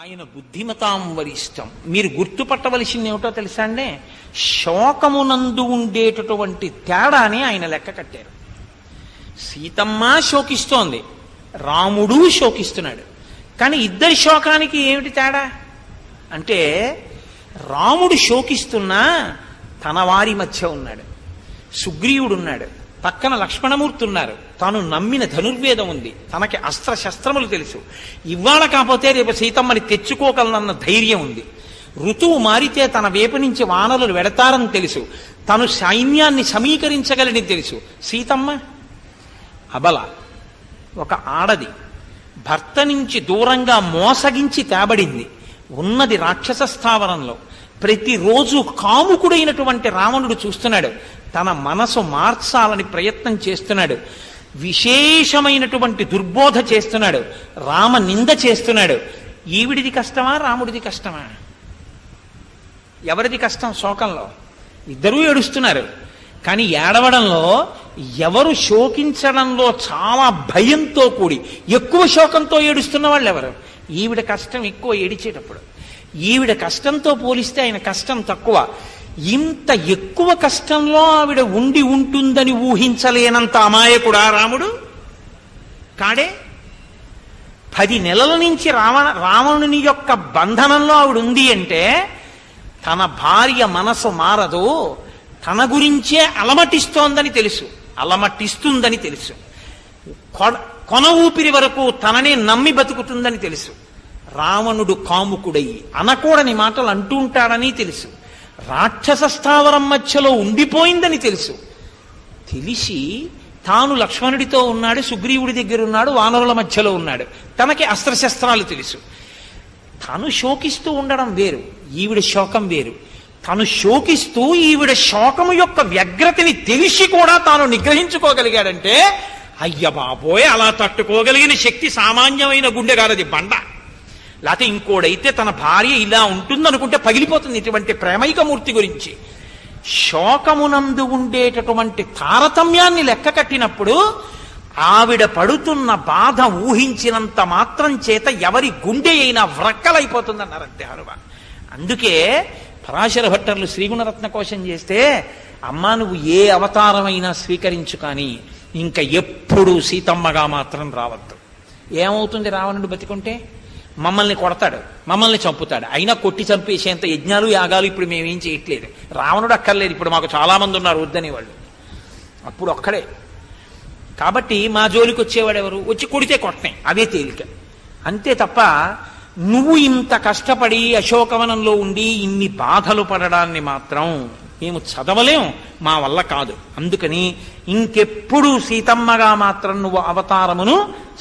ఆయన బుద్ధిమతాం వరిష్టం. మీరు గుర్తుపట్టవలసింది ఏమిటో తెలుసా అండి? శోకమునందు ఉండేటటువంటి తేడాని ఆయన లెక్క కట్టారు. సీతమ్మ శోకిస్తోంది, రాముడు శోకిస్తున్నాడు. కానీ ఇద్దరి శోకానికి ఏమిటి తేడా అంటే, రాముడు శోకిస్తున్నా తన వారి మధ్య ఉన్నాడు, సుగ్రీవుడున్నాడు, పక్కన లక్ష్మణమూర్తి ఉన్నారు, తాను నమ్మిన ధనుర్వేదం ఉంది, తనకి అస్త్రశస్త్రములు తెలుసు, ఇవాళ కాకపోతే రేపు సీతమ్మని తెచ్చుకోగలనన్న ధైర్యం ఉంది, ఋతువు మారితే తన వైపు నుంచి వానరులు వెడతారని తెలుసు, తను సైన్యాన్ని సమీకరించగలని తెలుసు. సీతమ్మ అబల, ఒక ఆడది, భర్త నుంచి దూరంగా మోసగించి తేబడింది, ఉన్నది రాక్షస స్థావరంలో. ప్రతిరోజు కాముకుడైనటువంటి రావణుడు చూస్తున్నాడు, తన మనసు మార్చాలని ప్రయత్నం చేస్తున్నాడు, విశేషమైనటువంటి దుర్బోధ చేస్తున్నాడు, రామ నింద చేస్తున్నాడు. ఈవిడిది కష్టమా రాముడిది కష్టమా? ఎవరిది కష్టం? శోకంలో ఇద్దరూ ఏడుస్తున్నారు. కానీ ఏడవడంలో ఎవరు శోకించడంలో చాలా భయంతో కూడి ఎక్కువ శోకంతో ఏడుస్తున్న వాళ్ళు ఎవరు? ఈవిడ కష్టం ఎక్కువ ఏడిచేటప్పుడు. ఈవిడ కష్టంతో పోలిస్తే ఆయన కష్టం తక్కువ. ఇంత ఎక్కువ కష్టంలో ఆవిడ ఉండి ఉంటుందని ఊహించలేనంత అమాయకుడా రాముడు కాడే? 10 నెలల నుంచి రావణుని యొక్క బంధనంలో ఆవిడ ఉంది అంటే, తన భార్య మనసు మారదు, తన గురించే అలమటిస్తోందని తెలుసు, అలమటిస్తుందని తెలుసు, కొన ఊపిరి వరకు తననే నమ్మి బతుకుతుందని తెలుసు. రావణుడు కాముకుడయ్యి అనకూడని మాటలు అంటూ ఉంటాడని తెలుసు, రాక్షస స్థావరం మధ్యలో ఉండిపోయిందని తెలుసు. తెలిసి తాను లక్ష్మణుడితో ఉన్నాడు, సుగ్రీవుడి దగ్గర ఉన్నాడు, వానరుల మధ్యలో ఉన్నాడు, తనకి అస్త్రశస్త్రాలు తెలుసు. తను శోకిస్తూ ఉండడం వేరు, ఈవిడ శోకం వేరు. తను శోకిస్తూ ఈవిడ శోకము యొక్క వ్యగ్రతని తెలిసి కూడా తాను నిగ్రహించుకోగలిగాడంటే, అయ్య బాబోయ్, అలా తట్టుకోగలిగిన శక్తి సామాన్యమైన గుండెగారది బండ. లేకపోతే ఇంకోడైతే తన భార్య ఇలా ఉంటుందనుకుంటే పగిలిపోతుంది. ఇటువంటి ప్రేమైకమూర్తి గురించి శోకమునందు ఉండేటటువంటి తారతమ్యాన్ని లెక్క కట్టినప్పుడు ఆవిడ పడుతున్న బాధ ఊహించినంత మాత్రం చేత ఎవరి గుండె అయినా వ్రక్కలైపోతుందన్నారంతే హనుమ. అందుకే పరాశర భట్టర్లు శ్రీగుణరత్న కోశం చేస్తే, అమ్మా నువ్వు ఏ అవతారమైనా స్వీకరించు, కానీ ఇంకా ఎప్పుడూ సీతమ్మగా మాత్రం రావద్దు. ఏమవుతుంది రావణుడు బతికుంటే? మమ్మల్ని కొడతాడు, మమ్మల్ని చంపుతాడు. అయినా కొట్టి చంపేసేంత యజ్ఞాలు యాగాలు ఇప్పుడు మేమేం చేయట్లేదు. రావణుడు అక్కర్లేదు, ఇప్పుడు మాకు చాలా మంది ఉన్నారు వద్దని వాళ్ళు. అప్పుడు ఒక్కడే. కాబట్టి మా జోలికి వచ్చేవాడు ఎవరు? వచ్చి కొడితే కొట్టనే, అవే తేలిక. అంతే తప్ప నువ్వు ఇంత కష్టపడి అశోకవనంలో ఉండి ఇన్ని బాధలు పడడాన్ని మాత్రం మేము చదవలేం, మా వల్ల కాదు. అందుకని ఇంకెప్పుడు సీతమ్మగా మాత్రం నువ్వు అవతారమును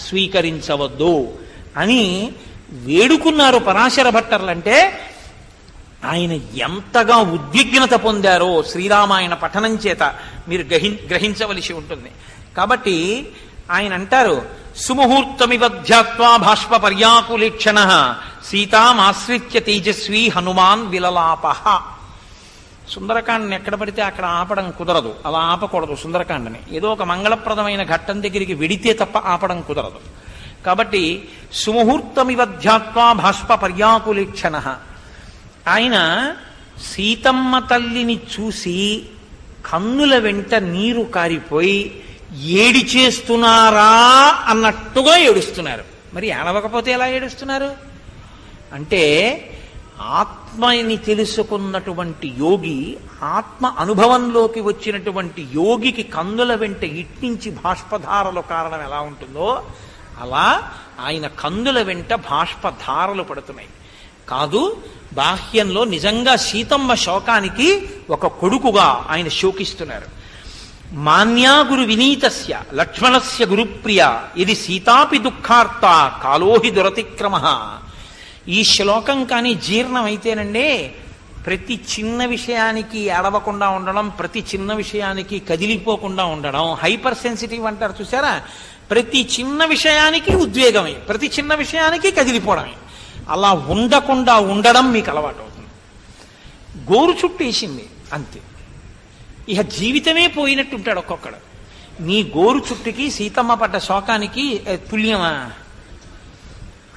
స్వీకరించవద్దు అని వేడుకున్నారు పరాశర భట్టర్లంటే. ఆయన ఎంతగా ఉద్విగ్నత పొందారో శ్రీరామాయణ పఠనం చేత మీరు గ్రహించవలసి ఉంటుంది. కాబట్టి ఆయన అంటారు, సుముహూర్తమివ ధ్యాత్వా భాష్ప పర్యాకులీక్షణ సీతామాశ్రిత్య తేజస్వీ హనుమాన్ విలలాపః. సుందరకాండని ఎక్కడ పడితే అక్కడ ఆపడం కుదరదు, అలా ఆపకూడదు. సుందరకాండని ఏదో ఒక మంగళప్రదమైన ఘట్టం దగ్గరికి వెడితే తప్ప ఆపడం కుదరదు. కాబట్టి సుముహూర్తమివ ధ్యాత్వా భాష్ప పర్యాకులీక్షణ. ఆయన సీతమ్మ తల్లిని చూసి కన్నుల వెంట నీరు కారిపోయి ఏడి చేస్తున్నారా అన్నట్టుగా ఏడుస్తున్నారు. మరి ఏడవకపోతే ఎలా ఏడుస్తున్నారు అంటే, ఆత్మని తెలుసుకున్నటువంటి యోగి, ఆత్మ అనుభవంలోకి వచ్చినటువంటి యోగికి కన్నుల వెంట ఇట్టించి బాష్పధారలు కారణం ఎలా ఉంటుందో అలా ఆయన కన్నుల వెంట బాష్పధారలు పడుతున్నాయి. కాదు, బాహ్యంలో నిజంగా సీతమ్మ శోకానికి ఒక కొడుకుగా ఆయన శోకిస్తున్నారు. మాన్యా గురు వినీతస్య లక్ష్మణస్య గురుప్రియ ఇది సీతాపి దుఃఖార్త కాలోహి దురతిక్రమ. ఈ శ్లోకం కానీ జీర్ణమైతేనండి, ప్రతి చిన్న విషయానికి ఏడవకుండా ఉండడం, ప్రతి చిన్న విషయానికి కదిలిపోకుండా ఉండడం, హైపర్ సెన్సిటివ్ అంటారు చూసారా, ప్రతి చిన్న విషయానికి ఉద్వేగమే, ప్రతి చిన్న విషయానికి కదిలిపోవడమే. అలా ఉండకుండా ఉండడం మీకు అలవాటు అవుతుంది. గోరు చుట్టేసింది అంతే, ఇక జీవితమే పోయినట్టుంటాడు ఒక్కొక్కడు. నీ గోరు చుట్టుకి సీతమ్మ పడ్డ శోకానికి పుణ్యమా?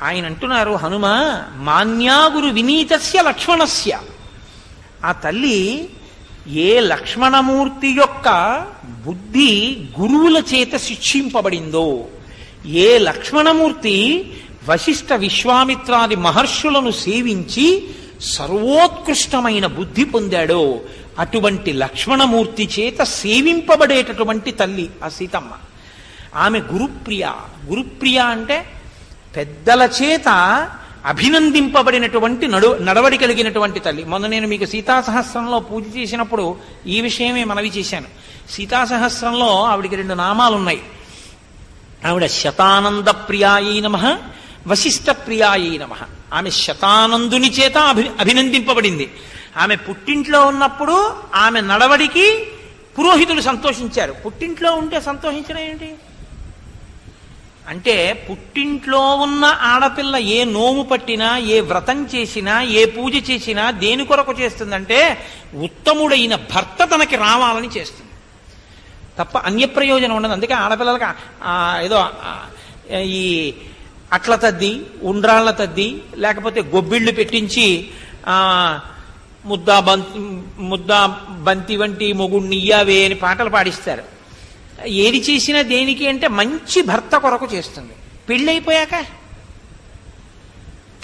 ఆయన అంటున్నారు, హనుమ మాన్యాగురు వినీతస్య లక్ష్మణస్య. ఆ తల్లి ఏ లక్ష్మణమూర్తి యొక్క బుద్ధి గురువుల చేత శిక్షింపబడిందో, ఏ లక్ష్మణమూర్తి వశిష్ఠ విశ్వామిత్రాది మహర్షులను సేవించి సర్వోత్కృష్టమైన బుద్ధి పొందాడో అటువంటి లక్ష్మణమూర్తి చేత సేవింపబడేటటువంటి తల్లి ఆ సీతమ్మ. ఆమె గురుప్రియ. గురుప్రియ అంటే పెద్దల చేత అభినందింపబడినటువంటి నడవడి కలిగినటువంటి తల్లి. మొన్న నేను మీకు సీతాసహస్రంలో పూజ చేసినప్పుడు ఈ విషయమే మనవి చేశాను. సీతాసహస్రంలో ఆవిడికి 2 నామాలున్నాయి. ఆవిడ శతానంద ప్రియాయై నమః, వశిష్ఠ ప్రియాయై నమః. ఆమె శతానందుని చేత అభినందింపబడింది. ఆమె పుట్టింట్లో ఉన్నప్పుడు ఆమె నడవడికి పురోహితులు సంతోషించారు. పుట్టింట్లో ఉంటే సంతోషించడం ఏంటి అంటే, పుట్టింట్లో ఉన్న ఆడపిల్ల ఏ నోము పట్టినా, ఏ వ్రతం చేసినా, ఏ పూజ చేసినా దేని కొరకు చేస్తుందంటే ఉత్తముడైన భర్త తనకి రావాలని చేస్తుంది తప్ప అన్యప్రయోజనం ఉండదు. అందుకే ఆడపిల్లలకి ఏదో ఈ అట్ల తద్ది, ఉండ్రాళ్ల తద్ది, లేకపోతే గొబ్బిళ్ళు పెట్టించి ముద్దా బంతి వంటి మొగుణ్ణి ఇయ్యావే అని పాటలు పాడిస్తారు. ఏది చేసినా దేనికి అంటే మంచి భర్త కొరకు చేస్తుంది. పెళ్ళైపోయాక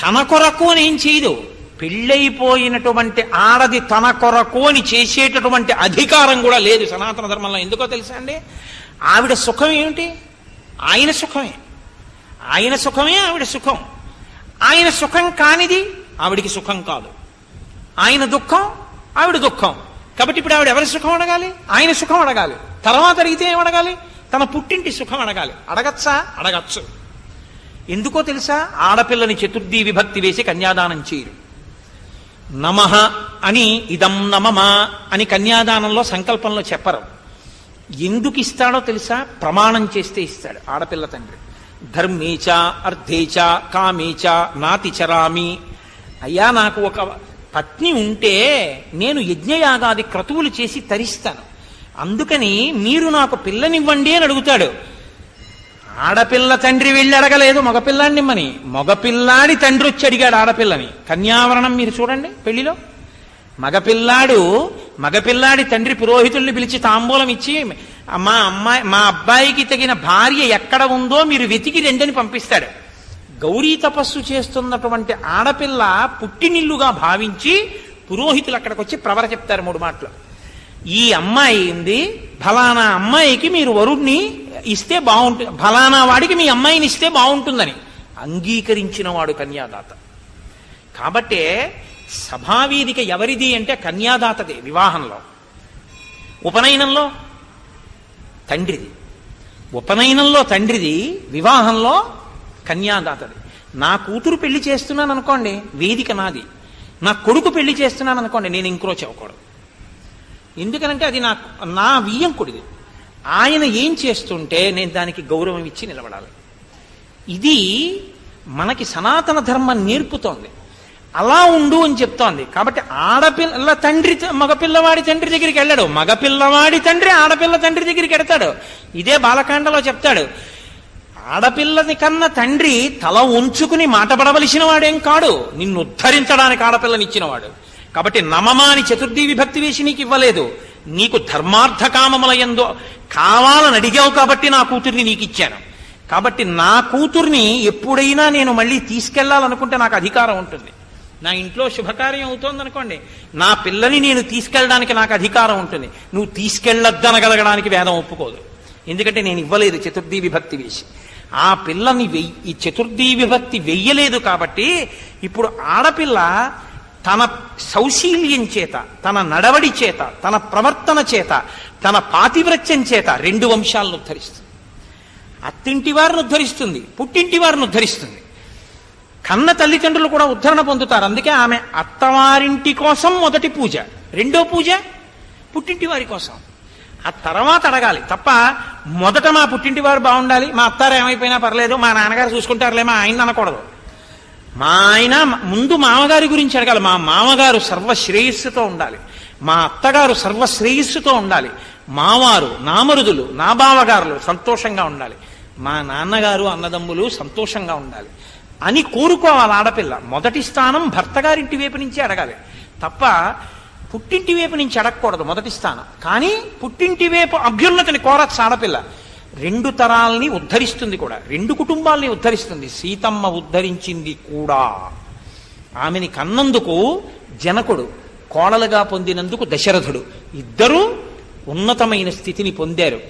తన కొరకు అని ఏం చేయదు. పెళ్ళైపోయినటువంటి ఆడది తన కొరకు అని చేసేటటువంటి అధికారం కూడా లేదు సనాతన ధర్మంలో. ఎందుకో తెలుసా అండి? ఆవిడ సుఖం ఏమిటి? ఆయన సుఖమే. ఆయన సుఖమే ఆవిడ సుఖం. ఆయన సుఖం కానిది ఆవిడికి సుఖం కాదు. ఆయన దుఃఖం ఆవిడ దుఃఖం. కాబట్టి ఇప్పుడు ఆవిడ ఎవరి సుఖం అడగాలి? ఆయన సుఖం అడగాలి. తర్వాత అడిగితే ఏం అడగాలి? తన పుట్టింటి సుఖం అడగాలి. అడగచ్చా? అడగచ్చు. ఎందుకో తెలుసా? ఆడపిల్లని చతుర్థి విభక్తి వేసి కన్యాదానం చేయరు. నమః అని ఇదం నమమా అని కన్యాదానంలో సంకల్పంలో చెప్పరు. ఎందుకు ఇస్తాడో తెలుసా? ప్రమాణం చేస్తే ఇస్తాడు ఆడపిల్ల తండ్రి. ధర్మేచ అర్థేచ కామేచ నాతిచరామి. అయ్యా, నాకు ఒక పత్ని ఉంటే నేను యజ్ఞయాగాది క్రతువులు చేసి తరిస్తాను, అందుకని మీరు నాకు పిల్లనివ్వండి అని అడుగుతాడు. ఆడపిల్ల తండ్రి వెళ్ళి అడగలేదు మగపిల్లాడిని ఇమ్మని. మగపిల్లాడి తండ్రి వచ్చి అడిగాడు ఆడపిల్లని. కన్యావరణం మీరు చూడండి పెళ్లిలో. మగపిల్లాడి తండ్రి పురోహితుల్ని పిలిచి తాంబూలం ఇచ్చి మా అబ్బాయికి తగిన భార్య ఎక్కడ ఉందో మీరు వెతికి రెండని పంపిస్తాడు. గౌరీ తపస్సు చేస్తున్నటువంటి ఆడపిల్ల పుట్టినిల్లుగా భావించి పురోహితులు అక్కడికి వచ్చి ప్రవర చెప్తారు 3 మాటలు. ఈ అమ్మాయి ఉంది, ఫలానా అమ్మాయికి మీరు వరుణ్ణి ఇస్తే బాగుంటుంది, ఫలానా వాడికి మీ అమ్మాయిని ఇస్తే బాగుంటుందని అంగీకరించిన వాడు కన్యాదాత. కాబట్టే సభావేదిక ఎవరిది అంటే కన్యాదాతదే. వివాహంలో, ఉపనయనంలో తండ్రిది. ఉపనయనంలో తండ్రిది, వివాహంలో కన్యాదాతది. నా కూతురు పెళ్లి చేస్తున్నాను అనుకోండి, వేదిక నాది. నా కొడుకు పెళ్లి చేస్తున్నాను అనుకోండి, నేను ఎంక్రోచ్ అవ్వకూడదు. ఎందుకనంటే అది నా వియ్యంకుడిది. ఆయన ఏం చేస్తుంటే నేను దానికి గౌరవం ఇచ్చి నిలబడాలి. ఇది మనకి సనాతన ధర్మం నేర్పుతోంది. అలా ఉండు అని చెప్తోంది. కాబట్టి ఆడపిల్ల తండ్రి మగపిల్లవాడి తండ్రి దగ్గరికి వెళ్ళాడు, మగపిల్లవాడి తండ్రి ఆడపిల్ల తండ్రి దగ్గరికి వెడతాడు. ఇదే బాలకాండలో చెప్తాడు. ఆడపిల్లని కన్న తండ్రి తల ఉంచుకుని మాటపడవలసిన వాడేం కాడు, నిన్ను ఉద్ధరించడానికి ఆడపిల్లనిచ్చినవాడు. కాబట్టి నమమాని చతుర్థి విభక్తి వేసి నీకు ఇవ్వలేదు. నీకు ధర్మార్థ కామములయందో కావాలని అడిగావు కాబట్టి నా కూతుర్ని నీకు ఇచ్చాను. కాబట్టి నా కూతుర్ని ఎప్పుడైనా నేను మళ్ళీ తీసుకెళ్లాలనుకుంటే నాకు అధికారం ఉంటుంది. నా ఇంట్లో శుభకార్యం అవుతోందనుకోండి, నా పిల్లని నేను తీసుకెళ్ళడానికి నాకు అధికారం ఉంటుంది. నువ్వు తీసుకెళ్లొద్దనగలగడానికి వేదం ఒప్పుకోదు. ఎందుకంటే నేను ఇవ్వలేదు చతుర్థి విభక్తి వేసి. ఆ పిల్లని ఈ చతుర్థి విభక్తి వెయ్యలేదు. కాబట్టి ఇప్పుడు ఆడపిల్ల తన సౌశీల్యం చేత, తన నడవడి చేత, తన ప్రవర్తన చేత, తన పాతివ్రత్యం చేత 2 వంశాలను ఉద్ధరిస్తుంది. అత్తింటి వారిని ఉద్ధరిస్తుంది, పుట్టింటి వారిని ఉద్ధరిస్తుంది. కన్న తల్లిదండ్రులు కూడా ఉద్ధరణ పొందుతారు. అందుకే ఆమె అత్తవారింటి కోసం మొదటి పూజ, రెండో పూజ పుట్టింటి వారి కోసం. ఆ తర్వాత అడగాలి తప్ప మొదట మా పుట్టింటి వారు బాగుండాలి, మా అత్తారు ఏమైపోయినా పర్లేదు, మా నాన్నగారు చూసుకుంటారులే, మా ఆయన అనకూడదు. మా ఆయన ముందు మామగారి గురించి అడగాలి. మా మామగారు సర్వశ్రేయస్సుతో ఉండాలి, మా అత్తగారు సర్వశ్రేయస్సుతో ఉండాలి, మావారు, నామరుదులు, నా బావగారులు సంతోషంగా ఉండాలి, మా నాన్నగారు అన్నదమ్ములు సంతోషంగా ఉండాలి. అని కోరుకోవాలి ఆడపిల్ల. మొదటి స్థానం భర్త గారింటి వైపు నుంచి అడగాలి తప్ప పుట్టింటి వైపు నుంచి అడగకూడదు మొదటి స్థానం. కానీ పుట్టింటి వైపు అభ్యున్నతిని కోరచ్చు ఆడపిల్ల. 2 తరాల్ని ఉద్ధరిస్తుంది కూడా, 2 కుటుంబాల్ని ఉద్ధరిస్తుంది. సీతమ్మ ఉద్ధరించింది కూడా. ఆమెని కన్నందుకు జనకుడు, కోడలుగా పొందినందుకు దశరథుడు, ఇద్దరూ ఉన్నతమైన స్థితిని పొందారు.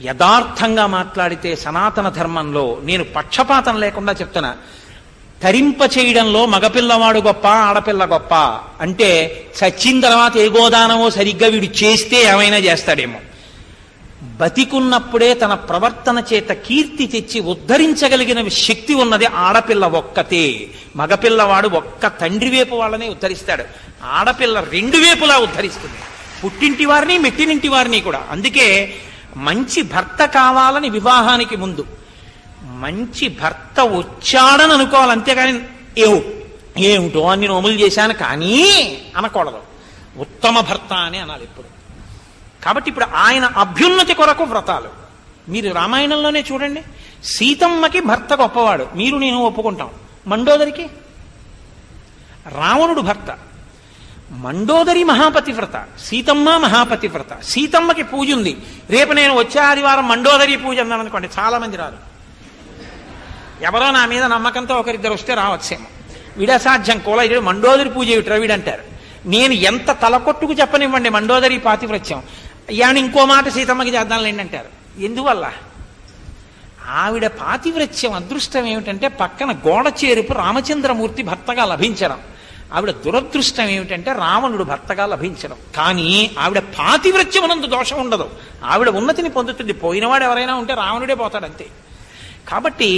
యథార్థంగా మాట్లాడితే సనాతన ధర్మంలో, నేను పక్షపాతం లేకుండా చెప్తున్నా, తరింప చేయడంలో మగపిల్లవాడు గొప్ప ఆడపిల్ల గొప్ప అంటే చచ్చిన తర్వాత ఏ గోదానమో సరిగ్గా వీడు చేస్తే ఏమైనా చేస్తాడేమో. బతికున్నప్పుడే తన ప్రవర్తన చేత కీర్తి తెచ్చి ఉద్ధరించగలిగిన శక్తి ఉన్నది ఆడపిల్ల ఒక్కతే. మగపిల్లవాడు ఒక్క తండ్రి వైపు వాళ్ళనే ఉద్ధరిస్తాడు, ఆడపిల్ల 2 వైపులా ఉద్ధరిస్తుంది, పుట్టింటి వారిని మెట్టినింటి వారిని కూడా. అందుకే మంచి భర్త కావాలని వివాహానికి ముందు మంచి భర్త వచ్చాడని అనుకోవాలి, అంతేగాని ఏమిటో అన్ని నోములు చేశాను కానీ అనకూడదు. ఉత్తమ భర్త అని అనాలి ఇప్పుడు. కాబట్టి ఇప్పుడు ఆయన అభ్యున్నతి కొరకు వ్రతాలు మీరు రామాయణంలోనే చూడండి. సీతమ్మకి భర్త గొప్పవాడు, మీరు నేను ఒప్పుకుంటాం. మండోదరికి రావణుడు భర్త, మండోదరి మహాపతివ్రత, సీతమ్మ మహాపతివ్రత. సీతమ్మకి పూజ ఉంది. రేపు నేను వచ్చే ఆదివారం మండోదరి పూజ అన్నాను అనుకోండి, చాలా మంది రారు. ఎవరో నా మీద నమ్మకంతో ఒకరిద్దరు వస్తే రావచ్చేమో. వీడసాధ్యం కోల ఇడు మండోదరి పూజ ఏమిట్రా వీడంటారు. నేను ఎంత తలకొట్టుకు చెప్పనివ్వండి మండోదరి పాతివ్రత్యం, యాని ఇంకో మాట సీతమ్మకి చేద్దాంలేండి అంటారు. ఎందువల్ల? ఆవిడ పాతివ్రత్యం అదృష్టం ఏమిటంటే పక్కన గోడ చేరుపు రామచంద్రమూర్తి భర్తగా లభించడం. ఆవిడ దురదృష్టం ఏమిటంటే రావణుడు భర్తగా లభించడం. కానీ ఆవిడ పాతివ్రత్యమునందు దోషం ఉండదు, ఆవిడ ఉన్నతిని పొందుతుంది. పోయినవాడు ఎవరైనా ఉంటే రావణుడే పోతాడు అంతే. కాబట్టి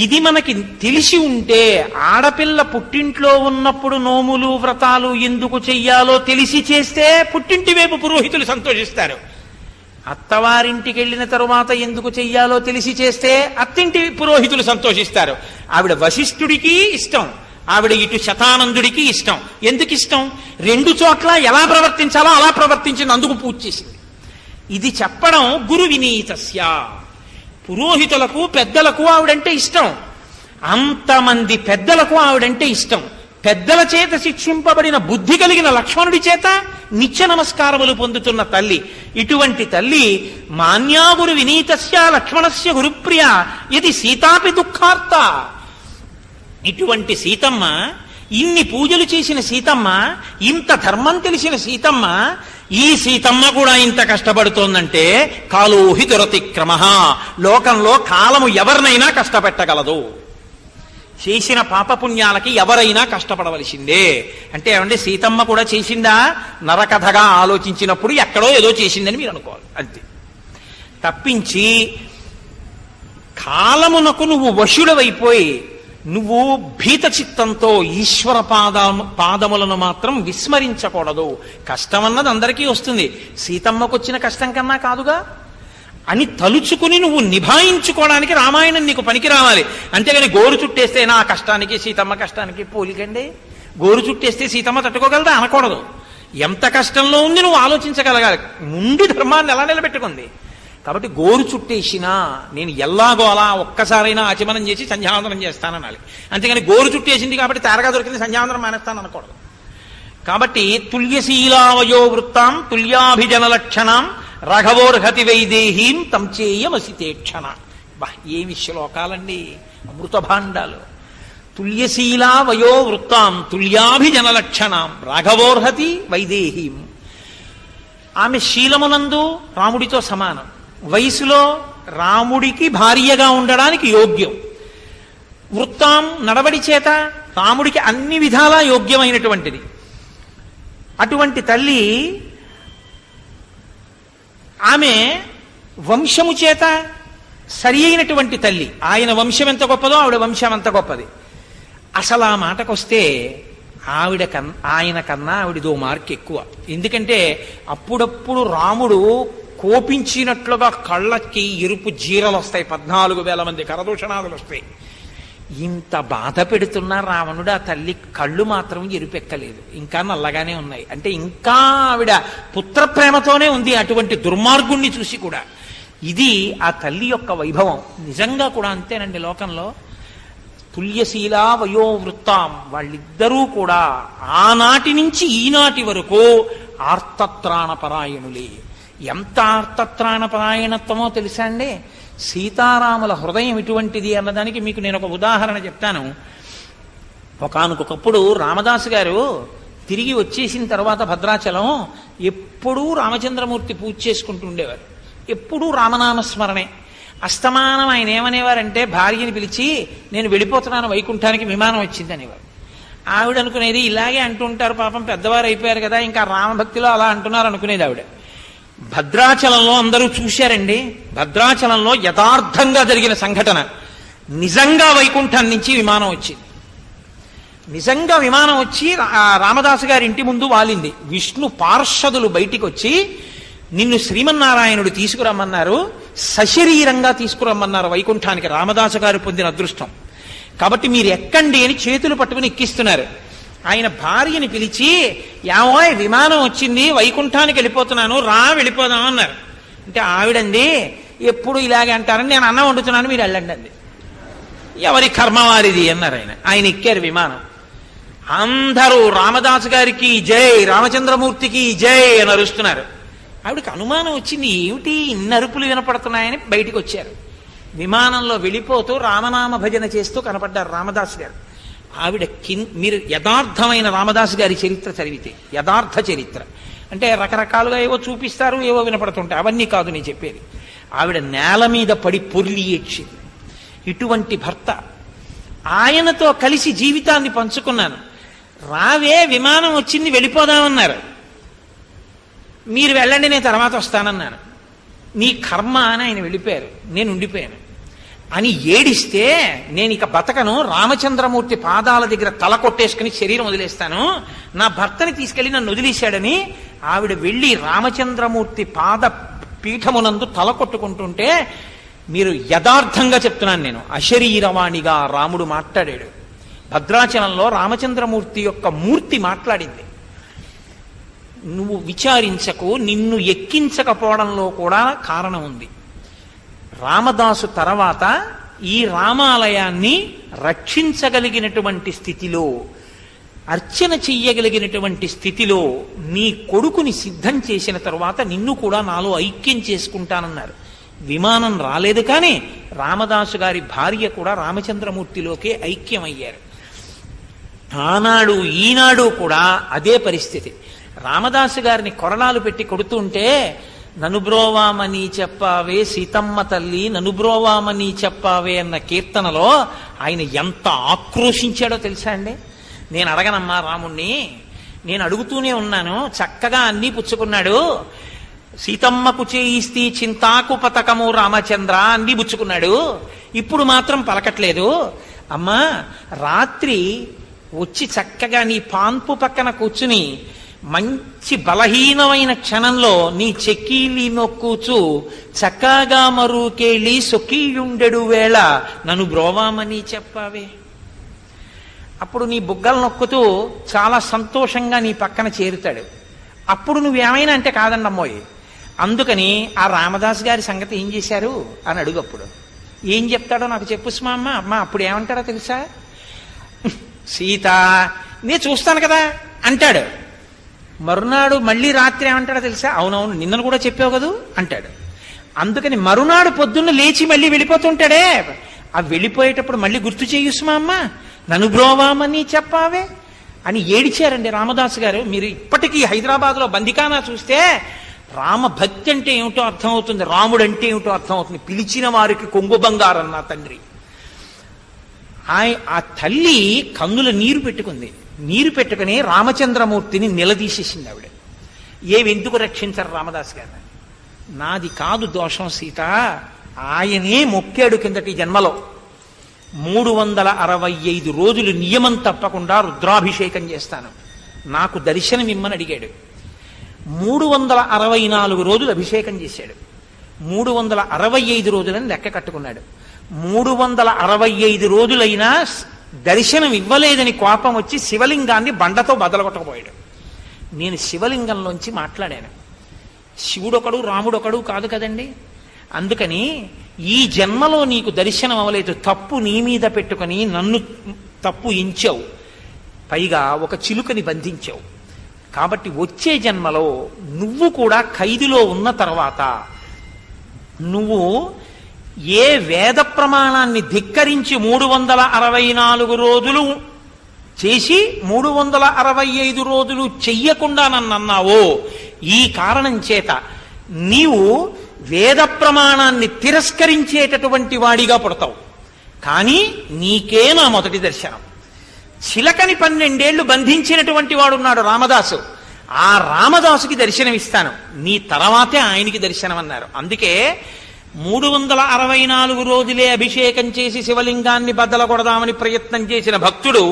ఇది మనకి తెలిసి ఉంటే, ఆడపిల్ల పుట్టింట్లో ఉన్నప్పుడు నోములు వ్రతాలు ఎందుకు చెయ్యాలో తెలిసి చేస్తే పుట్టింటి వైపు పురోహితులు సంతోషిస్తారు. అత్తవారింటికి వెళ్ళిన తరువాత ఎందుకు చెయ్యాలో తెలిసి చేస్తే అత్తింటి పురోహితులు సంతోషిస్తారు. ఆవిడ వశిష్ఠుడికి ఇష్టం, ఆవిడ ఇటు శతానందుడికి ఇష్టం. ఎందుకు ఇష్టం? 2 చోట్ల ఎలా ప్రవర్తించాలో అలా ప్రవర్తించింది, అందుకు పూజ చేసింది. ఇది చెప్పడం గురు వినీతస్య. పురోహితులకు పెద్దలకు ఆవిడంటే ఇష్టం, అంతమంది పెద్దలకు ఆవిడంటే ఇష్టం. పెద్దల చేత శిక్షింపబడిన బుద్ధి కలిగిన లక్ష్మణుడి చేత నిత్య నమస్కారములు పొందుతున్న తల్లి. ఇటువంటి తల్లి మాన్యాగురు వినీతస్య లక్ష్మణస్య గురుప్రియ ఇది సీతాపి దుఃఖార్త. ఇటువంటి సీతమ్మ, ఇన్ని పూజలు చేసిన సీతమ్మ, ఇంత ధర్మం తెలిసిన సీతమ్మ, ఈ సీతమ్మ కూడా ఇంత కష్టపడుతోందంటే కాలోహి దురతిక్రమ. లోకంలో కాలము ఎవరినైనా కష్టపెట్టగలదు. చేసిన పాపపుణ్యాలకి ఎవరైనా కష్టపడవలసిందే. అంటే ఏమంటే సీతమ్మ కూడా చేసిందా? నరకథగా ఆలోచించినప్పుడు ఎక్కడో ఏదో చేసిందని మీరు అనుకోవాలి అంతే. తప్పించి కాలమునకు నువ్వు వశుడవైపోయి నువ్వు భీత చిత్తంతో ఈశ్వర పాదములను మాత్రం విస్మరించకూడదు. కష్టమన్నది అందరికీ వస్తుంది, సీతమ్మకు వచ్చిన కష్టం కన్నా కాదుగా అని తలుచుకుని నువ్వు నిభాయించుకోవడానికి రామాయణం నీకు పనికి రావాలి. అంతేగాని గోరు చుట్టేస్తే నా కష్టానికి సీతమ్మ కష్టానికి పోలికండి. గోరు చుట్టేస్తే సీతమ్మ తట్టుకోగలదా? అనకూడదు. ఎంత కష్టంలో ఉంది నువ్వు ఆలోచించగలగాలి. ముందు ధర్మాన్ని ఎలా నిలబెట్టుకుంది. కాబట్టి గోరు చుట్టేసినా నేను ఎల్లాగో అలా ఒక్కసారైనా ఆచమనం చేసి సంధ్యావందనం చేస్తాననాలి. అంతేగాని గోరు చుట్టేసింది కాబట్టి తేరగా దొరికింది సంధ్యావందనం మానేస్తాను అనకూడదు. కాబట్టి తుల్యశీలావయో వృత్తాం తుల్యాభిజన లక్షణం రఘవోర్హతి వైదేహీం తంచేయమసితేక్షణ. బా ఏమి శ్లోకాలండి, అమృత భాండాలు. తుల్యశీలా వయో వృత్తాం తుల్యాభిజన లక్షణం రాఘవోర్హతి వైదేహీం. ఆమె శీలమునందు రాముడితో సమానం, వయసులో రాముడికి భార్యగా ఉండడానికి యోగ్యం, వృత్తాం నడవడి చేత రాముడికి అన్ని విధాలా యోగ్యమైనటువంటిది. అటువంటి తల్లి ఆమె వంశము చేత సరి అయినటువంటి తల్లి. ఆయన వంశం ఎంత గొప్పదో ఆవిడ వంశం అంత గొప్పది. అసలు ఆ మాటకొస్తే ఆయన కన్నా ఆవిడదో మార్క్ ఎక్కువ. ఎందుకంటే అప్పుడప్పుడు రాముడు కోపించినట్లుగా కళ్ళకి ఎరుపు జీరలు వస్తాయి, 14,000 మంది కరదూషణాదులు వస్తాయి. ఇంత బాధ పెడుతున్న రావణుడు ఆ తల్లి కళ్ళు మాత్రం ఎరుపెక్కలేదు, ఇంకా నల్లగానే ఉన్నాయి. అంటే ఇంకా ఆవిడ పుత్ర ప్రేమతోనే ఉంది అటువంటి దుర్మార్గుణ్ణి చూసి కూడా. ఇది ఆ తల్లి యొక్క వైభవం. నిజంగా కూడా అంతేనండి. లోకంలో తుల్యశీల వయోవృత్తాం, వాళ్ళిద్దరూ కూడా ఆనాటి నుంచి ఈనాటి వరకు ఆర్తత్రాణపరాయణులే. ఎంత ఆర్తత్రాణపరాయణత్వమో తెలుసా అండి? సీతారాముల హృదయం ఇటువంటిది అన్నదానికి మీకు నేను ఒక ఉదాహరణ చెప్తాను. ఒకానొకప్పుడు రామదాసు గారు తిరిగి వచ్చేసిన తర్వాత భద్రాచలం ఎప్పుడూ రామచంద్రమూర్తి పూజ చేసుకుంటూ ఉండేవారు. ఎప్పుడూ రామనామస్మరణే. అస్తమానం ఆయన ఏమనేవారంటే భార్యని పిలిచి, నేను వెళ్ళిపోతున్నాను వైకుంఠానికి, విమానం వచ్చింది అనేవారు. ఆవిడ అనుకునేది, ఇలాగే అంటుంటారు పాపం, పెద్దవారు అయిపోయారు కదా, ఇంకా రామభక్తిలో అలా అంటున్నారు అనుకునేది ఆవిడ. భద్రాచలంలో అందరూ చూశారండి. భద్రాచలంలో యథార్థంగా జరిగిన సంఘటన. నిజంగా వైకుంఠం నుంచి విమానం వచ్చింది. నిజంగా విమానం వచ్చి రామదాసు గారి ఇంటి ముందు వాలింది. విష్ణు పార్షదులు బయటికి వచ్చి, నిన్ను శ్రీమన్నారాయణుడు తీసుకురమ్మన్నారు, సశరీరంగా తీసుకురమ్మన్నారు వైకుంఠానికి, రామదాసు గారు పొందిన అదృష్టం కాబట్టి మీరు ఎక్కండి అని చేతులు పట్టుకుని ఎక్కిస్తున్నారు. ఆయన భార్యని పిలిచి, యావోయ్ విమానం వచ్చింది, వైకుంఠానికి వెళ్ళిపోతున్నాను, రా వెళ్ళిపోదాం అన్నారు. అంటే ఆవిడండి, ఎప్పుడు ఇలాగే అంటారని, నేను అన్నం వండుతున్నాను, మీరు వెళ్ళండి అంది. ఎవరి కర్మవారిది అన్నారు ఆయన. ఆయన ఎక్కారు విమానం. అందరూ రామదాసు గారికి జై, రామచంద్రమూర్తికి జై అని అరుస్తున్నారు. ఆవిడకి అనుమానం వచ్చింది, ఏమిటి ఇన్ని అరుపులు వినపడుతున్నాయని బయటికి వచ్చారు. విమానంలో వెళ్ళిపోతూ రామనామ భజన చేస్తూ కనపడ్డారు రామదాసు గారు. ఆవిడ మీరు యథార్థమైన రామదాసు గారి చరిత్ర చదివితే, యథార్థ చరిత్ర అంటే రకరకాలుగా ఏవో చూపిస్తారు, ఏవో వినపడుతుంటాయి, అవన్నీ కాదు నేను చెప్పేది. ఆవిడ నేల మీద పడి పొర్లి ఏడ్చింది. ఇటువంటి భర్త, ఆయనతో కలిసి జీవితాన్ని పంచుకున్నాను, రావే విమానం వచ్చింది వెళ్ళిపోదామన్నారు, మీరు వెళ్ళండి నేను తర్వాత వస్తానన్నాను, నీ కర్మ అని ఆయన వెళ్ళిపోయారు, నేను ఉండిపోయాను అని ఏడిస్తే, నేను ఇక బతకను, రామచంద్రమూర్తి పాదాల దగ్గర తల కొట్టేసుకుని శరీరం వదిలేస్తాను, నా భర్తని తీసుకెళ్లి నన్ను వదిలేశాడని ఆవిడ వెళ్ళి రామచంద్రమూర్తి పాద పీఠమునందు తల కొట్టుకుంటుంటే, మీరు యథార్థంగా చెప్తున్నాను నేను, అశరీరవాణిగా రాముడు మాట్లాడాడు. భద్రాచలంలో రామచంద్రమూర్తి యొక్క మూర్తి మాట్లాడింది. నువ్వు విచారించకు, నిన్ను ఎక్కించకపోవడంలో కూడా కారణం ఉంది. రామదాసు తర్వాత ఈ రామాలయాన్ని రక్షించగలిగినటువంటి స్థితిలో, అర్చన చెయ్యగలిగినటువంటి స్థితిలో నీ కొడుకుని సిద్ధం చేసిన తరువాత నిన్ను కూడా నాలో ఐక్యం చేసుకుంటానన్నారు. విమానం రాలేదు, కానీ రామదాసు గారి భార్య కూడా రామచంద్రమూర్తిలోకే ఐక్యమయ్యారు. ఆనాడు ఈనాడు కూడా అదే పరిస్థితి. రామదాసు గారిని కొరడాలు పెట్టి కొడుతుంటే, ననుబ్రోవామని చెప్పావే సీతమ్మ తల్లి, ననుబ్రోవామని చెప్పావే అన్న కీర్తనలో ఆయన ఎంత ఆక్రోశించాడో తెలుసా అండి? నేను అడగనమ్మా రాముణ్ణి, నేను అడుగుతూనే ఉన్నాను, చక్కగా అన్నీ పుచ్చుకున్నాడు, సీతమ్మకు చేయిస్తీ చింతాకు పతకము రామచంద్ర అన్నీ పుచ్చుకున్నాడు, ఇప్పుడు మాత్రం పలకట్లేదు. అమ్మా రాత్రి వచ్చి చక్కగా నీ పాన్పు పక్కన కూర్చుని మంచి బలహీనమైన క్షణంలో నీ చెక్కీలి నొక్కుచు చక్కగా మరుకేళి సొక్కీయుండెడు వేళ నన్ను బ్రోవామని చెప్పావే. అప్పుడు నీ బుగ్గలు నొక్కుతూ చాలా సంతోషంగా నీ పక్కన చేరుతాడు. అప్పుడు నువ్వేమైనా అంటే కాదండమ్మోయ్. అందుకని ఆ రామదాసు గారి సంగతి ఏం చేశారు అని అడుగు. అప్పుడు ఏం చెప్తాడో నాకు చెప్పు సుమా అమ్మ. అమ్మ అప్పుడు ఏమంటాడో తెలుసా? సీత నేను చూస్తాను కదా అంటాడు. మరునాడు మళ్ళీ రాత్రి ఏమంటాడో తెలుసా? అవునవును నిన్నను కూడా చెప్పావు కదూ అంటాడు. అందుకని మరునాడు పొద్దున్న లేచి మళ్ళీ వెళ్ళిపోతుంటాడే, ఆ వెళ్ళిపోయేటప్పుడు మళ్ళీ గుర్తు చేయుసుమా అమ్మ, నన్ను బ్రోవామని చెప్పావే అని ఏడిచారండి రామదాసు గారు. మీరు ఇప్పటికీ హైదరాబాద్లో బందికానా చూస్తే రామభక్తి అంటే ఏమిటో అర్థమవుతుంది, రాముడు అంటే ఏమిటో అర్థమవుతుంది. పిలిచిన వారికి కొంగు బంగారం నా తండ్రి. ఆ తల్లి కన్నుల నీరు పెట్టుకుంది. నీరు పెట్టుకుని రామచంద్రమూర్తిని నిలదీసేసింది ఆవిడ. ఎందుకు రక్షించారు రామదాసు గారు? నాది కాదు దోషం సీత, ఆయనే మొక్కాడు కిందటి జన్మలో 365 రోజులు నియమం తప్పకుండా రుద్రాభిషేకం చేస్తాను, నాకు దర్శనం ఇమ్మని అడిగాడు. 364 రోజులు అభిషేకం చేశాడు. 365 రోజులని లెక్క కట్టుకున్నాడు. 365 రోజులైనా దర్శనం ఇవ్వలేదని కోపం వచ్చి శివలింగాన్ని బండతో బదలగొట్టకపోయాడు. నేను శివలింగంలోంచి మాట్లాడాను. శివుడొకడు రాముడొకడు కాదు కదండి. ఆ అందుకని ఈ జన్మలో నీకు దర్శనం అవ్వలేదు, తప్పు నీ మీద పెట్టుకొని నన్ను తప్పు ఎంచావు, పైగా ఒక చిలుకని బంధించావు. కాబట్టి వచ్చే జన్మలో నువ్వు కూడా ఖైదులో ఉన్న తర్వాత నువ్వు ఏ వేద ప్రమాణాన్ని ధిక్కరించి 364 రోజులు చేసి 365 రోజులు చెయ్యకుండా నన్ను అన్నావో, ఈ కారణం చేత నీవు వేద ప్రమాణాన్ని తిరస్కరించేటటువంటి వాడిగా పుడతావు. కానీ నీకే నా మొదటి దర్శనం. చిలకని 12 ఏళ్లు బంధించినటువంటి వాడున్నాడు రామదాసు. ఆ రామదాసుకి దర్శనమిస్తాను, నీ తర్వాతే ఆయనకి దర్శనం అన్నారు. అందుకే 364 రోజులే అభిషేకం చేసి శివలింగాన్ని బద్దలకొడదామని ప్రయత్నం చేసిన భక్తుడు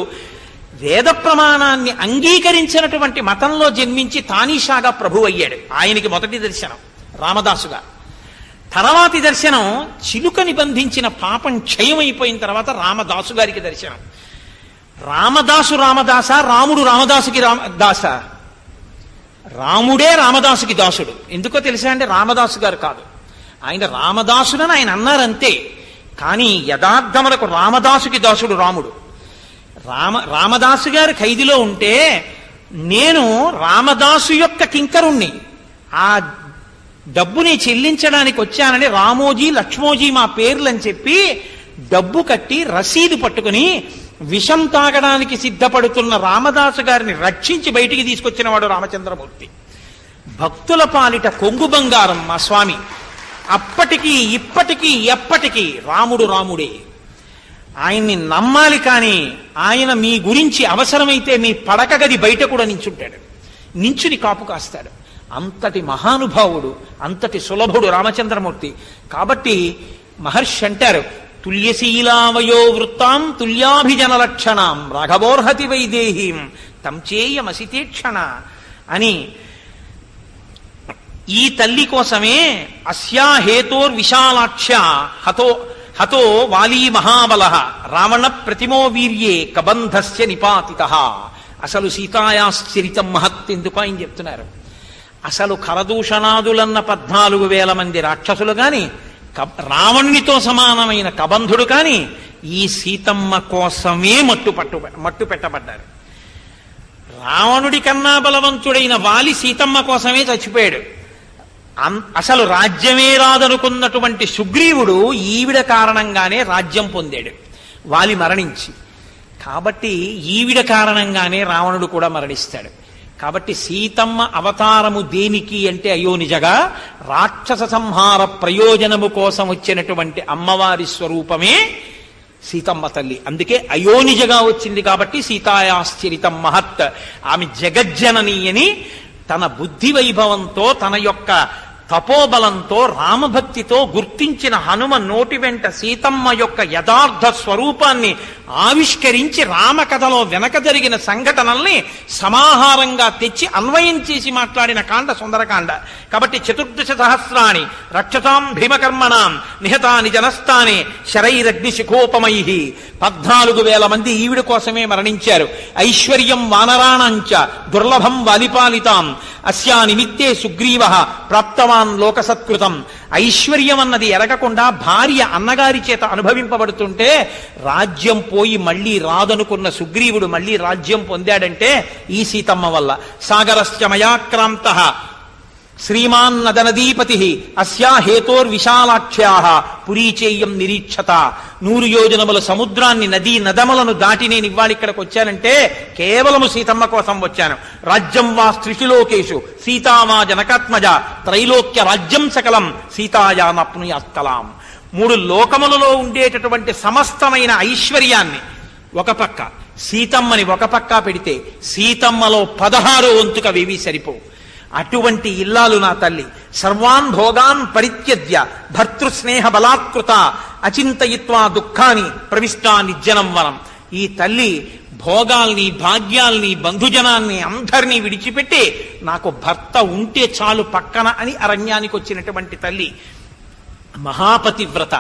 వేద ప్రమాణాన్ని అంగీకరించినటువంటి మతంలో జన్మించి తానీషాగా ప్రభు అయ్యాడు. ఆయనకి మొదటి దర్శనం రామదాసుగా. తర్వాతి దర్శనం చిలుకని బంధించిన పాపం క్షయమైపోయిన తర్వాత రామదాసు గారికి దర్శనం. రామదాసు రామదాస, రాముడు రామదాసుకి దాస. రాముడే రామదాసుకి దాసుడు. ఎందుకో తెలుసా అంటే రామదాసు గారు కాదు, ఆయన రామదాసుడని ఆయన అన్నారంతే. కానీ యథార్థములకు రామదాసుకి దాసుడు రాముడు. రామదాసు గారు ఖైదులో ఉంటే నేను రామదాసు యొక్క కింకరుణ్ణి, ఆ డబ్బుని చెల్లించడానికి వచ్చానని రామోజీ లక్ష్మోజీ మా పేర్లని చెప్పి డబ్బు కట్టి రసీదు పట్టుకుని విషం తాగడానికి సిద్ధపడుతున్న రామదాసు గారిని రక్షించి బయటికి తీసుకొచ్చిన వాడు రామచంద్రమూర్తి. భక్తుల పాలిట కొంగు బంగారం మా స్వామి. అప్పటికీ ఇప్పటికీ ఎప్పటికీ రాముడు రాముడే. ఆయన్ని నమ్మాలి. కానీ ఆయన మీ గురించి అవసరమైతే మీ పడక గది బయట కూడా నించుంటాడు, నించుని కాపు కాస్తాడు. అంతటి మహానుభావుడు, అంతటి సులభుడు రామచంద్రమూర్తి. కాబట్టి మహర్షి అంటారు, తుల్యశీలావయో వృత్తాం తుల్యాభిజన లక్షణాం రాఘవోర్హతి వైదేహీం తంచేయమసితేక్షణ అని. ఈ తల్లి కోసమే అస్యా హేతోర్విశాలాక్ష హతో వాలీ మహాబల రావణ ప్రతిమో వీర్యే కబంధస్య నిపాతిత. అసలు సీతాయాశ్చరితం మహత్ ఎందుకు ఆయన చెప్తున్నారు. అసలు ఖరదూషణాదులన్న 14,000 మంది రాక్షసులు కాని, రావణునితో సమానమైన కబంధుడు కాని ఈ సీతమ్మ కోసమే మట్టు పెట్టబడ్డారు. రావణుడి కన్నా బలవంతుడైన వాలి సీతమ్మ కోసమే చచ్చిపోయాడు. అసలు రాజ్యమే రాదనుకున్నటువంటి సుగ్రీవుడు ఈవిడ కారణంగానే రాజ్యం పొందాడు, వాలి మరణించి. కాబట్టి ఈవిడ కారణంగానే రావణుడు కూడా మరణిస్తాడు. కాబట్టి సీతమ్మ అవతారము దేనికి అంటే అయోనిజగా రాక్షస సంహార ప్రయోజనము కోసం వచ్చినటువంటి అమ్మవారి స్వరూపమే సీతమ్మ తల్లి. అందుకే అయోనిజగా వచ్చింది. కాబట్టి సీతాయాశ్చరితం మహత్. ఆమె జగజ్జనని అని తన బుద్ధి వైభవంతో, తన యొక్క తపోబలంతో, రామభక్తితో గుర్తించిన హనుమ నోటి వెంట సీతమ్మ యొక్క యథార్థ స్వరూపాన్ని ఆవిష్కరించి రామకథలో వెనక జరిగిన సంఘటనల్ని సమాహారంగా తెచ్చి అన్వయం చేసి మాట్లాడిన కాండ సుందరకాండ. కాబట్టి 14 సహస్రాణి రక్షతాం భీమకర్మణాం నిహతాని జనస్థానే శరైరగ్నిశిఖోపమై. 14,000 మంది ఈవిడ కోసమే మరణించారు. ఐశ్వర్యం వానరాణాంచ దుర్లభం వాలిపాలితాం అస్యా నిమిత్తే సుగ్రీవ ప్రాప్తవాన్ లోకసత్కృతం. ఐశ్వర్యం అన్నది ఎరగకుండా భార్య అన్నగారి చేత అనుభవింపబడుతుంటే రాజ్యం పోయి మళ్లీ రాదనుకున్న సుగ్రీవుడు మళ్లీ రాజ్యం పొందాడంటే ఈ సీతమ్మ వల్ల. సాగరస్య మయాక్రాంత శ్రీమాన్ నదనదీపతి అస్యా హేతోర్విశాలాఖ్యా పురీచేయం నిరీక్షత. 100 యోజనముల సముద్రాన్ని, నదీ నదములను దాటి నేను ఇవాళ ఇక్కడికి వచ్చానంటే కేవలము సీతమ్మ కోసం వచ్చాను. రాజ్యం వా స్త్రిషులోకేషు సీతామా జనకాత్మజ త్రైలోక్య రాజ్యం సకలం సీతాయా నప్నుయాత్కలాం. 3 లోకములలో ఉండేటటువంటి సమస్తమైన ఐశ్వర్యాన్ని ఒక పక్క, సీతమ్మని ఒక పక్క పెడితే సీతమ్మలో 16 వంతుక వేవి సరిపోవు. అటువంటి ఇల్లాలు నా తల్లి. సర్వాన్ భోగాన్ పరిత్యజ్య భర్తృస్నేహ బలాత్కృత అచింతయిత్వా దుఃఖాన్ని ప్రవిష్టా నిర్జనం వనం. ఈ తల్లి భోగాల్ని, భాగ్యాల్ని, బంధుజనాన్ని అందరినీ విడిచిపెట్టి నాకు భర్త ఉంటే చాలు పక్కన అని అరణ్యానికి వచ్చినటువంటి తల్లి. మహాపతివ్రత.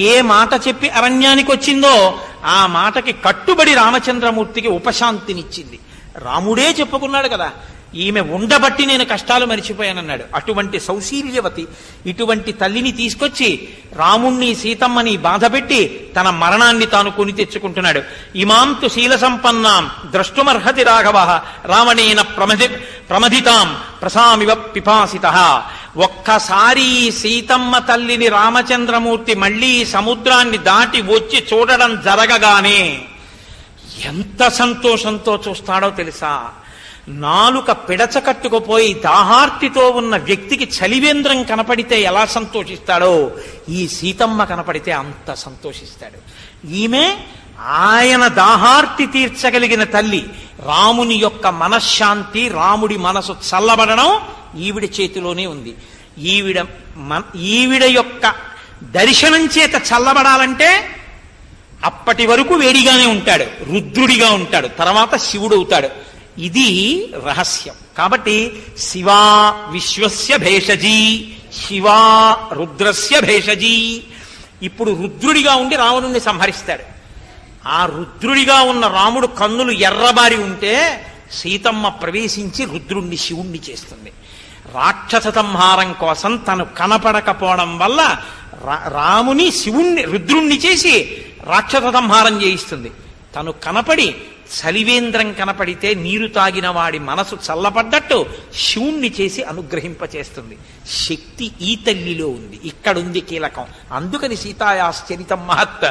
ఏ మాట చెప్పి అరణ్యానికి వచ్చిందో ఆ మాటకి కట్టుబడి రామచంద్రమూర్తికి ఉపశాంతినిచ్చింది. రాముడే చెప్పుకున్నాడు కదా, ఈమె ఉండబట్టి నేను కష్టాలు మరిచిపోయానన్నాడు. అటువంటి సౌశీల్యవతి ఇటువంటి తల్లిని తీసుకొచ్చి రాముణ్ణి సీతమ్మని బాధపెట్టి తన మరణాన్ని తాను కొని తెచ్చుకుంటున్నాడు. ఇమాంతు శీల సంపన్నాం ద్రష్టుమర్హతి రాఘవ రావణేన ప్రమథితాం ప్రసామివ పిపాసిత. ఒక్కసారి సీతమ్మ తల్లిని రామచంద్రమూర్తి మళ్లీ సముద్రాన్ని దాటి వచ్చి చూడడం జరగగానే ఎంత సంతోషంతో చూస్తాడో తెలుసా? నాలుక పిడచకట్టుకుపోయి దాహార్తితో ఉన్న వ్యక్తికి చలివేంద్రం కనపడితే ఎలా సంతోషిస్తాడో ఈ సీతమ్మ కనపడితే అంత సంతోషిస్తాడు. ఈమె ఆయన దాహార్తి తీర్చగలిగిన తల్లి. రాముని యొక్క మనశ్శాంతి, రాముడి మనసు చల్లబడడం ఈవిడ చేతిలోనే ఉంది. ఈవిడ యొక్క దర్శనం చేత చల్లబడాలంటే అప్పటి వరకు వేడిగానే ఉంటాడు, రుద్రుడిగా ఉంటాడు, తర్వాత శివుడు అవుతాడు. ఇది రహస్యం. కాబట్టి శివా విశ్వస్య భేషజీ, శివా రుద్రస్య భేషజీ. ఇప్పుడు రుద్రుడిగా ఉండి రావణుణ్ణి సంహరిస్తాడు. ఆ రుద్రుడిగా ఉన్న రాముడు కన్నులు ఎర్రబారి ఉంటే సీతమ్మ ప్రవేశించి రుద్రుణ్ణి శివుణ్ణి చేస్తుంది. రాక్షస సంహారం కోసం తను కనపడకపోవడం వల్ల రాముని శివుణ్ణి రుద్రుణ్ణి చేసి రాక్షస సంహారం చేయిస్తుంది. తను కనపడి చలివేంద్రం కనపడితే నీరు తాగిన వాడి మనసు చల్లపడ్డట్టు శివుణ్ణి చేసి అనుగ్రహింపచేస్తుంది. శక్తి ఈ తల్లిలో ఉంది, ఇక్కడుంది కీలకం. అందుకని సీతాయాశ్చరితం మహత్.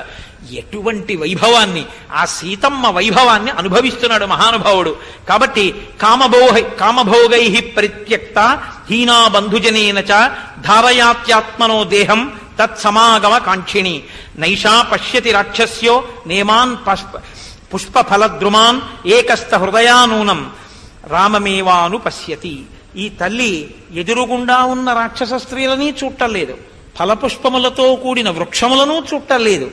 ఎటువంటి వైభవాన్ని, ఆ సీతమ్మ వైభవాన్ని అనుభవిస్తున్నాడు మహానుభావుడు. కాబట్టి కామభోగై పరిత్యక్త హీనా బంధుజనేన చ ధారయాత్యాత్మనో దేహం తత్సమాగమ కాంక్షిణి నైషా పశ్యతి రాక్షస్యో నేమాన్ పుష్పఫలద్రుమాన్ ఏకస్థ హృదయానూనం రామమేవాను పశ్యతి. ఈ తల్లి ఎదురుగుండా ఉన్న రాక్షస స్త్రీలని చూడలేదు, ఫలపుష్పములతో కూడిన వృక్షములను చూడలేదు.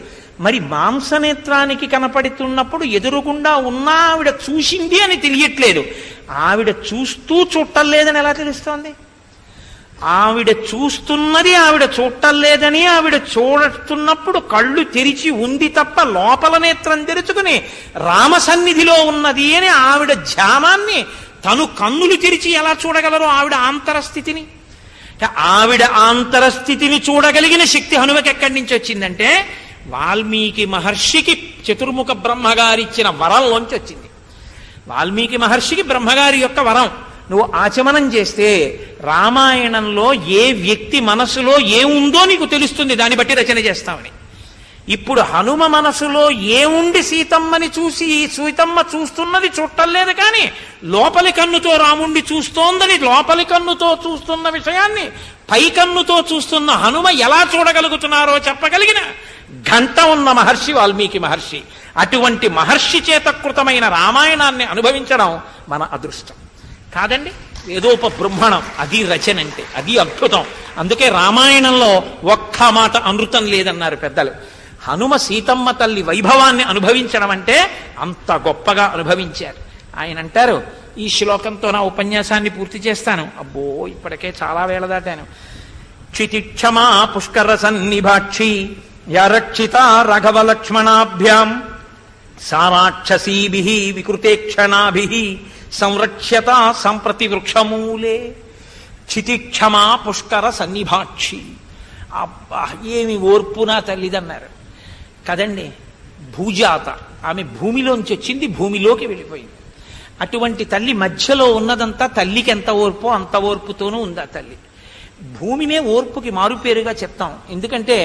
మరి మాంసనేత్రానికి కనపడుతున్నప్పుడు ఎదురుగుండా ఉన్నా ఆవిడ చూసింది అని తెలియట్లేదు. ఆవిడ చూస్తూ చూడలేదని ఎలా తెలుస్తోంది? ఆవిడ చూస్తున్నది ఆవిడ చూడలేదని, ఆవిడ చూడుతున్నప్పుడు కళ్ళు తెరిచి ఉంది తప్ప లోపల నేత్రం తెరుచుకుని రామ సన్నిధిలో ఉన్నది అని ఆవిడ ధ్యానాన్ని తను కన్నులు తెరిచి ఎలా చూడగలరు? ఆవిడ ఆంతరస్థితిని, ఆవిడ ఆంతరస్థితిని చూడగలిగిన శక్తి హనుమకి ఎక్కడి నుంచి వచ్చిందంటే వాల్మీకి మహర్షికి చతుర్ముఖ బ్రహ్మగారిచ్చిన వరంలోంచి వచ్చింది. వాల్మీకి మహర్షికి బ్రహ్మగారి యొక్క వరం, నువ్వు ఆచమనం చేస్తే రామాయణంలో ఏ వ్యక్తి మనసులో ఏముందో నీకు తెలుస్తుంది, దాన్ని బట్టి రచన చేస్తామని. ఇప్పుడు హనుమ మనసులో ఏముండి సీతమ్మని చూసి సీతమ్మ చూస్తున్నది చూడలేదు, కానీ లోపలి కన్నుతో రాముణ్ణి చూస్తోందని లోపలి కన్నుతో చూస్తున్న విషయాన్ని పై కన్నుతో చూస్తున్న హనుమ ఎలా చూడగలుగుతున్నారో చెప్పగలిగిన ఘంట ఉన్న మహర్షి వాల్మీకి మహర్షి. అటువంటి మహర్షి చేత కృతమైన రామాయణాన్ని అనుభవించడం మన అదృష్టం కాదండి. వేదోపబృంహణం, అది రచన అంటే, అది అద్భుతం. అందుకే రామాయణంలో ఒక్క మాట అమృతం లేదన్నారు పెద్దలు. హనుమ సీతమ్మ తల్లి వైభవాన్ని అనుభవించడం అంటే అంత గొప్పగా అనుభవించారు. ఆయన అంటారు, ఈ శ్లోకంతో నా ఉపన్యాసాన్ని పూర్తి చేస్తాను. అబ్బో ఇప్పటికే చాలా వేళ దాటాను. క్షితిక్షమా పుష్కర సన్నిభాక్షి యరక్షిత రాఘవ లక్ష్మణాభ్యాం సారాక్షసీభిః వికృతేక్షణాభిః సంరక్ష్యత సంప్రతి వృక్షమూలే. క్షితిక్షమా పుష్కర సన్నిభాక్షి. అబ్బా ఏమి ఓర్పునా తల్లిదన్నారు కదండి. భూజాత, ఆమె భూమిలోంచి వచ్చింది, భూమిలోకి వెళ్ళిపోయింది. అటువంటి తల్లి మధ్యలో ఉన్నదంతా తల్లికి ఎంత ఓర్పో అంత ఓర్పుతోనూ ఉంది ఆ తల్లి. భూమినే ఓర్పుకి మారుపేరుగా చెప్తాం. ఎందుకంటే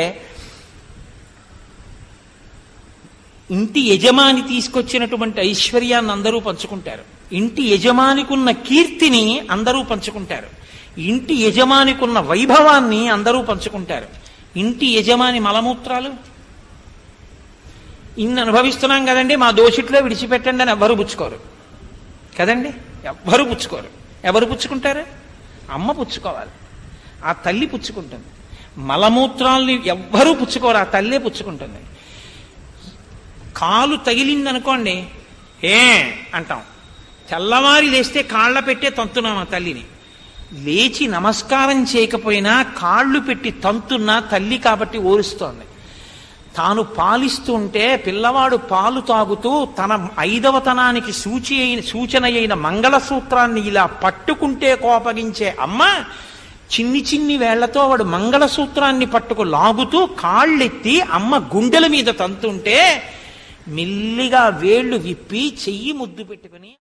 ఇంటి యజమాని తీసుకొచ్చినటువంటి ఐశ్వర్యాన్ని అందరూ పంచుకుంటారు, ఇంటి యజమానికున్న కీర్తిని అందరూ పంచుకుంటారు, ఇంటి యజమానికున్న వైభవాన్ని అందరూ పంచుకుంటారు. ఇంటి యజమాని మలమూత్రాలు ఇన్ని అనుభవిస్తున్నాం కదండి, మా దోషిట్లో విడిచిపెట్టండి అని ఎవ్వరూ పుచ్చుకోరు కదండి. ఎవ్వరూ పుచ్చుకోరు. ఎవరు పుచ్చుకుంటారు? అమ్మ పుచ్చుకోవాలి, ఆ తల్లి పుచ్చుకుంటుంది. మలమూత్రాల్ని ఎవ్వరూ పుచ్చుకోరు, ఆ తల్లే పుచ్చుకుంటుంది. కాలు తగిలిందనుకోండి అంటాం, తెల్లవారి లేస్తే కాళ్ళ పెట్టే తంతున్నాం ఆ తల్లిని. లేచి నమస్కారం చేయకపోయినా కాళ్ళు పెట్టి తంతున్నా తల్లి కాబట్టి ఓరుస్తోంది. తాను పాలిస్తుంటే పిల్లవాడు పాలు తాగుతూ తన 5వతనానికి సూచన అయిన మంగళసూత్రాన్ని ఇలా పట్టుకుంటే కోపగించే అమ్మ చిన్ని చిన్ని వేళ్లతో వాడు మంగళసూత్రాన్ని పట్టుకు లాగుతూ కాళ్ళెత్తి అమ్మ గుండెల మీద తంతుంటే మెల్లిగా వేళ్లు విప్పి చెయ్యి ముద్దు పెట్టుకుని